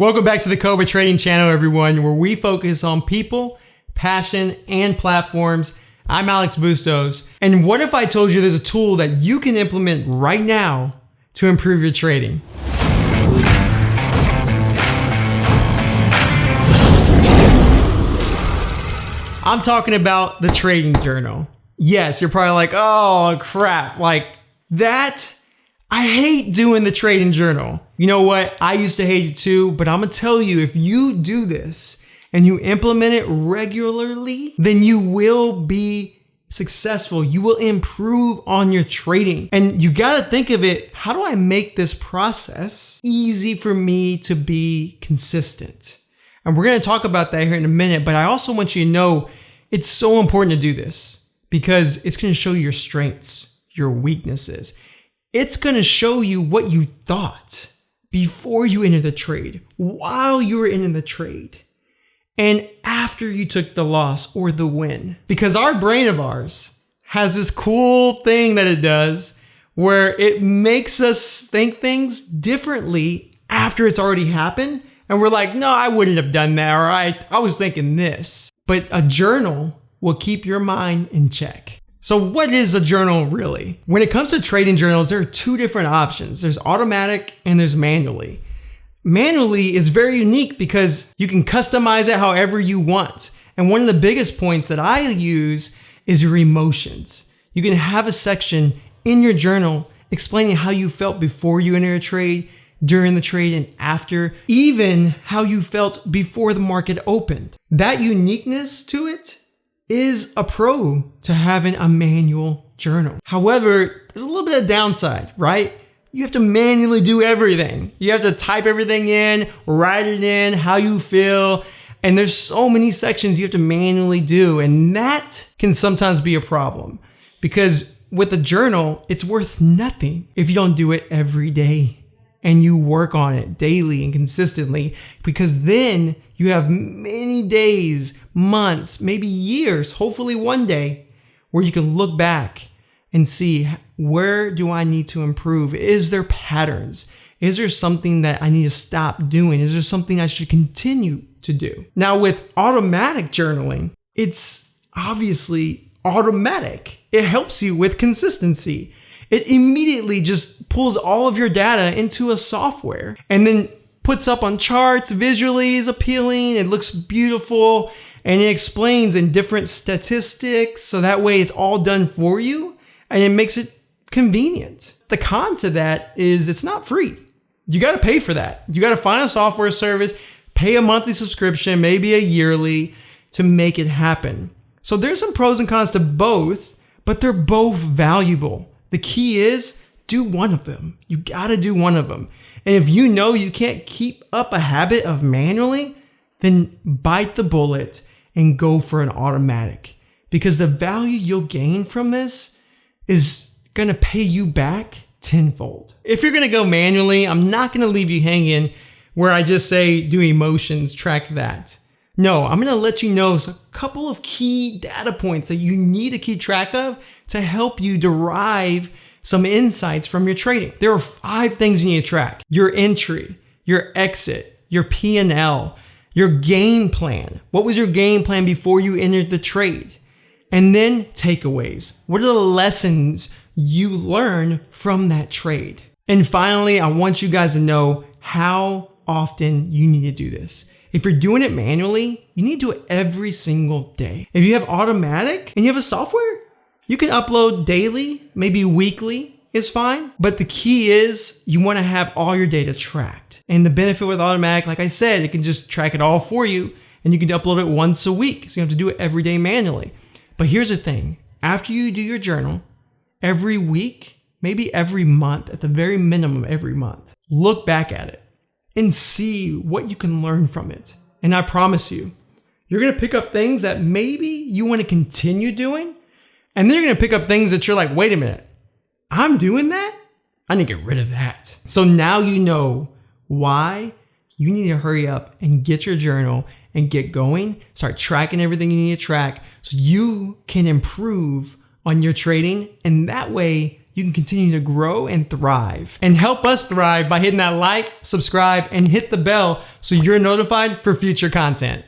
Welcome back to the Cobra Trading Channel, everyone, where we focus on people, passion, and platforms. I'm Alex Bustos. And what if I told you there's a tool that you can implement right now to improve your trading? I'm talking about the trading journal. Yes, you're probably like, oh crap, like that. I hate doing the trading journal. You know what? I used to hate it too, but I'm gonna tell you, if you do this and you implement it regularly, then you will be successful. You will improve on your trading. And you gotta think of it, how do I make this process easy for me to be consistent? And we're gonna talk about that here in a minute, but I also want you to know it's so important to do this because it's gonna show you your strengths, your weaknesses. It's gonna show you what you thought before you entered the trade, while you were in the trade, and after you took the loss or the win. Because our brain of ours has this cool thing that it does where it makes us think things differently after it's already happened. And we're like, no, I wouldn't have done that, or I was thinking this. But a journal will keep your mind in check. So what is a journal really? When it comes to trading journals, there are two different options. There's automatic and there's manually. Manually is very unique because you can customize it however you want. And one of the biggest points that I use is your emotions. You can have a section in your journal explaining how you felt before you enter a trade, during the trade, and after, even how you felt before the market opened. That uniqueness to it is a pro to having a manual journal. However, there's a little bit of downside, right? You have to manually do everything. You have to type everything in, write it in, how you feel. And there's so many sections you have to manually do. And that can sometimes be a problem because with a journal, it's worth nothing if you don't do it every day and you work on it daily and consistently, because then you have many days, months, maybe years, hopefully one day, where you can look back and see, where do I need to improve? Is there patterns? Is there something that I need to stop doing? Is there something I should continue to do? Now with automatic journaling, it's obviously automatic. It helps you with consistency. It immediately just pulls all of your data into a software and then puts up on charts, visually is appealing, it looks beautiful, and it explains in different statistics, so that way it's all done for you and it makes it convenient. The con to that is it's not free. You gotta pay for that. You gotta find a software service, pay a monthly subscription, maybe a yearly, to make it happen. So there's some pros and cons to both, but they're both valuable. The key is, do one of them. You gotta do one of them. And if you know you can't keep up a habit of manually, then bite the bullet and go for an automatic. Because the value you'll gain from this is gonna pay you back tenfold. If you're gonna go manually, I'm not gonna leave you hanging where I just say do emotions, track that. No, I'm gonna let you know a couple of key data points that you need to keep track of to help you derive some insights from your trading. There are 5 things you need to track: your entry, your exit, your P&L, your game plan. What was your game plan before you entered the trade? And then takeaways. What are the lessons you learn from that trade? And finally, I want you guys to know how often you need to do this. If you're doing it manually, you need to do it every single day. If you have automatic and you have a software, you can upload daily, maybe weekly is fine. But the key is you want to have all your data tracked. And the benefit with automatic, like I said, it can just track it all for you and you can upload it once a week. So you don't have to do it every day manually. But here's the thing, after you do your journal, every week, maybe every month, at the very minimum every month, look back at it and see what you can learn from it. And I promise you, you're gonna pick up things that maybe you wanna continue doing, and then you're gonna pick up things that you're like, wait a minute, I'm doing that? I need to get rid of that. So now you know why you need to hurry up and get your journal and get going. Start tracking everything you need to track so you can improve on your trading, and that way you can continue to grow and thrive. And help us thrive by hitting that like, subscribe, and hit the bell so you're notified for future content.